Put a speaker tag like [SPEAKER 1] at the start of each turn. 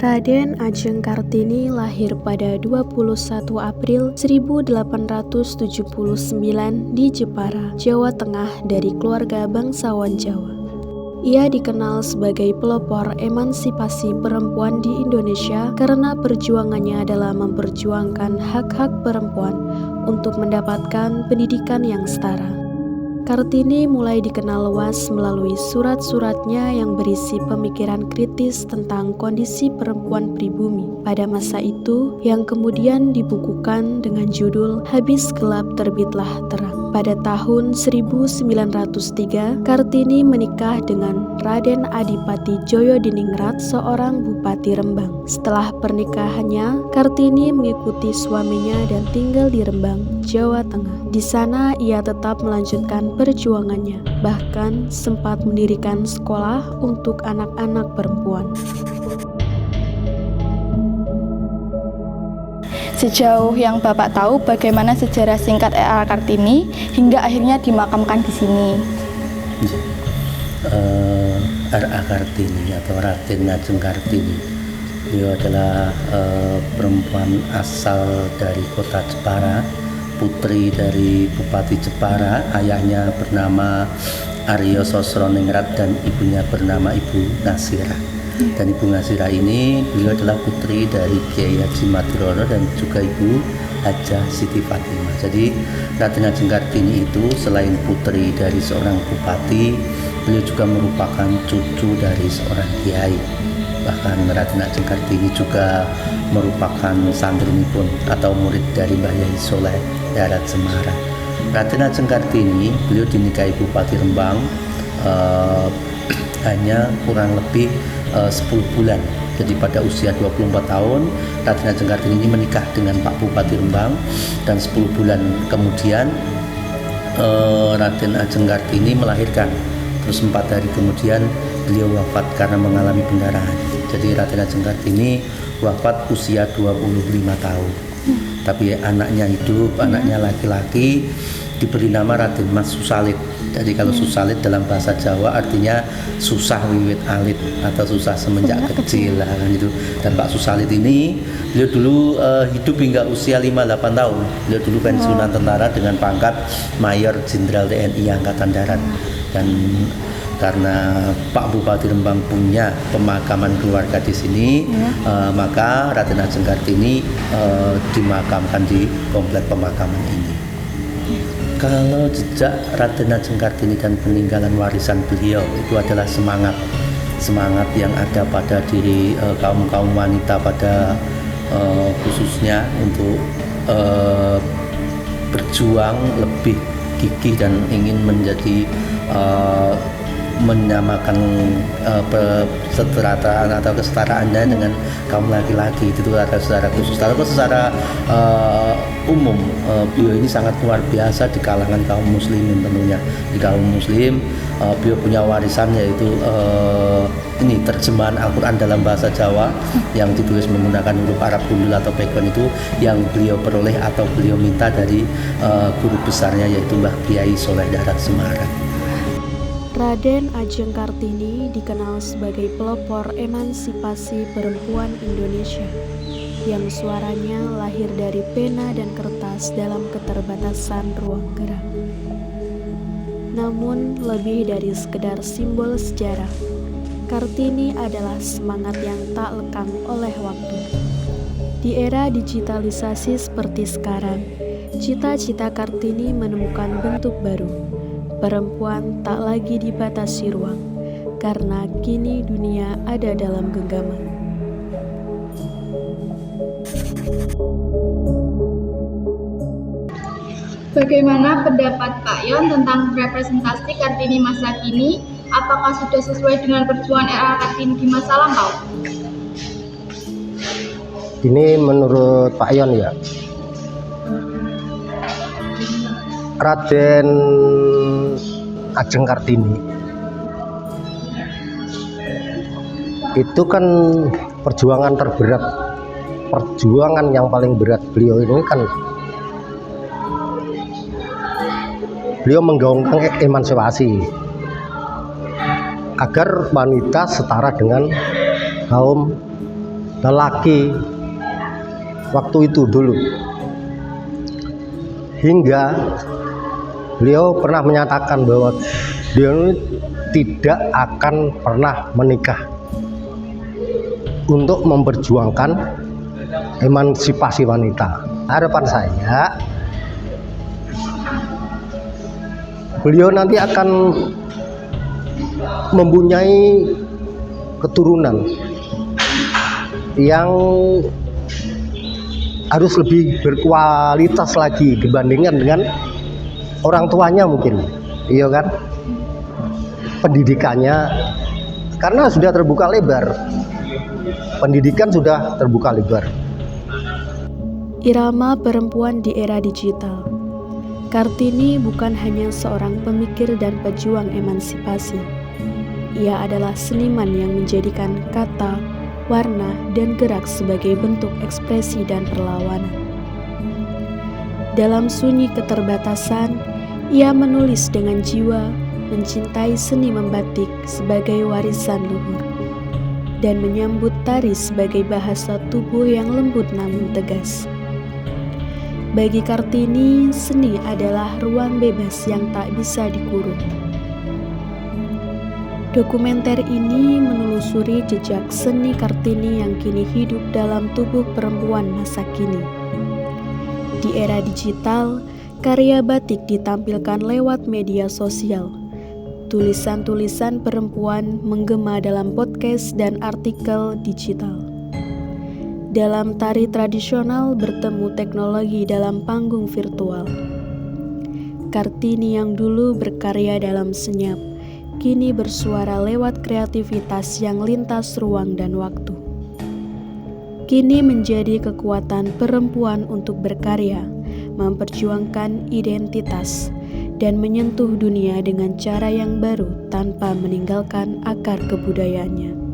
[SPEAKER 1] Raden Ajeng Kartini lahir pada 21 April 1879 di Jepara, Jawa Tengah dari keluarga bangsawan Jawa. Ia dikenal sebagai pelopor emansipasi perempuan di Indonesia karena perjuangannya adalah memperjuangkan hak-hak perempuan untuk mendapatkan pendidikan yang setara. Kartini mulai dikenal luas melalui surat-suratnya yang berisi pemikiran kritis tentang kondisi perempuan pribumi pada masa itu yang kemudian dibukukan dengan judul Habis Gelap Terbitlah Terang. Pada tahun 1903, Kartini menikah dengan Raden Adipati Joyodiningrat, seorang bupati Rembang. Setelah pernikahannya, Kartini mengikuti suaminya dan tinggal di Rembang, Jawa Tengah. Di sana ia tetap melanjutkan perjuangannya, bahkan sempat mendirikan sekolah untuk anak-anak perempuan.
[SPEAKER 2] Sejauh yang Bapak tahu, bagaimana sejarah singkat R.A. Kartini hingga akhirnya dimakamkan di sini?
[SPEAKER 3] R.A. Kartini atau Raden Ajeng Kartini, beliau adalah perempuan asal dari kota Jepara, putri dari Bupati Jepara. Ayahnya bernama Aryo Sosroningrat dan ibunya bernama Ibu Nasirah. Dan Ibu Nasirah ini beliau adalah putri dari Kiai Haji Madirono dan juga Ibu Hajah Siti Fatimah. Jadi Raden Ajeng Kartini itu selain putri dari seorang bupati, beliau juga merupakan cucu dari seorang kiai. Bahkan Raden Ajeng Kartini juga merupakan santrinipun atau murid dari Mbah Yai Soleh Darat Semarang. Raden Ajeng Kartini beliau dinikahi Bupati Rembang hanya kurang lebih 10 bulan. Jadi pada usia 24 tahun Raden Ajeng Kartini ini menikah dengan Pak Bupati Rembang, dan 10 bulan kemudian Raden Ajeng Kartini melahirkan. Terus 4 hari kemudian beliau wafat karena mengalami pendarahan. Jadi Raden Ajeng Kartini wafat usia 25 tahun. Tapi anaknya hidup, anaknya laki-laki, diberi nama Raden Mas Susalit. Jadi kalau Susalit dalam bahasa Jawa artinya susah wiwit alit atau susah semenjak kecil lah, kan itu. Dan Pak Susalit ini beliau dulu hidup hingga usia 58 tahun. Beliau dulu pensiunan tentara dengan pangkat Mayor Jenderal TNI Angkatan Darat. Dan karena Pak Bupati Rembang punya pemakaman keluarga di sini, maka Raden Ajeng Kartini dimakamkan di komplek pemakaman ini. Kalau jejak Raden Ajeng Kartini dan peninggalan warisan beliau itu adalah semangat yang ada pada diri kaum wanita pada khususnya untuk berjuang lebih gigih dan ingin menjadi menyamakan kesetaraan atau kesetaraannya dengan kaum laki-laki. Itu ada secara khusus. Tapi secara umum beliau ini sangat luar biasa di kalangan kaum muslimin. Tentunya di kaum muslim beliau punya warisan, yaitu ini terjemahan Al-Quran dalam bahasa Jawa yang ditulis menggunakan huruf Arab gundul atau background, itu yang beliau peroleh atau beliau minta dari guru besarnya, yaitu Mbah Kiai Soleh Darat Semarang.
[SPEAKER 1] Raden Ajeng Kartini dikenal sebagai pelopor emansipasi perempuan Indonesia yang suaranya lahir dari pena dan kertas dalam keterbatasan ruang gerak. Namun lebih dari sekedar simbol sejarah, Kartini adalah semangat yang tak lekang oleh waktu. Di era digitalisasi seperti sekarang, cita-cita Kartini menemukan bentuk baru. Perempuan tak lagi dibatasi ruang, karena kini dunia ada dalam genggaman.
[SPEAKER 4] Bagaimana pendapat Pak Yon tentang representasi Kartini masa kini? Apakah sudah sesuai dengan perjuangan R.A. Kartini di masa lampau?
[SPEAKER 5] Ini menurut Pak Yon ya, Raden Ajeng Kartini itu kan perjuangan terberat, perjuangan yang paling berat beliau ini kan beliau menggaungkan emansipasi agar wanita setara dengan kaum lelaki waktu itu dulu. Hingga beliau pernah menyatakan bahwa beliau tidak akan pernah menikah untuk memperjuangkan emansipasi wanita. Harapan saya beliau nanti akan mempunyai keturunan yang harus lebih berkualitas lagi dibandingkan dengan orang tuanya mungkin, iya kan? Pendidikannya karena sudah terbuka lebar, pendidikan sudah terbuka lebar.
[SPEAKER 1] Irama perempuan di era digital. Kartini bukan hanya seorang pemikir dan pejuang emansipasi. Ia adalah seniman yang menjadikan kata, warna, dan gerak sebagai bentuk ekspresi dan perlawanan. Dalam sunyi keterbatasan, ia menulis dengan jiwa, mencintai seni membatik sebagai warisan luhur, dan menyambut tari sebagai bahasa tubuh yang lembut namun tegas. Bagi Kartini, seni adalah ruang bebas yang tak bisa dikurung. Dokumenter ini menelusuri jejak seni Kartini yang kini hidup dalam tubuh perempuan masa kini. Di era digital, karya batik ditampilkan lewat media sosial. Tulisan-tulisan perempuan menggema dalam podcast dan artikel digital. Dalam tari tradisional bertemu teknologi dalam panggung virtual. Kartini yang dulu berkarya dalam senyap, kini bersuara lewat kreativitas yang lintas ruang dan waktu. Kini menjadi kekuatan perempuan untuk berkarya, memperjuangkan identitas, dan menyentuh dunia dengan cara yang baru tanpa meninggalkan akar kebudayaannya.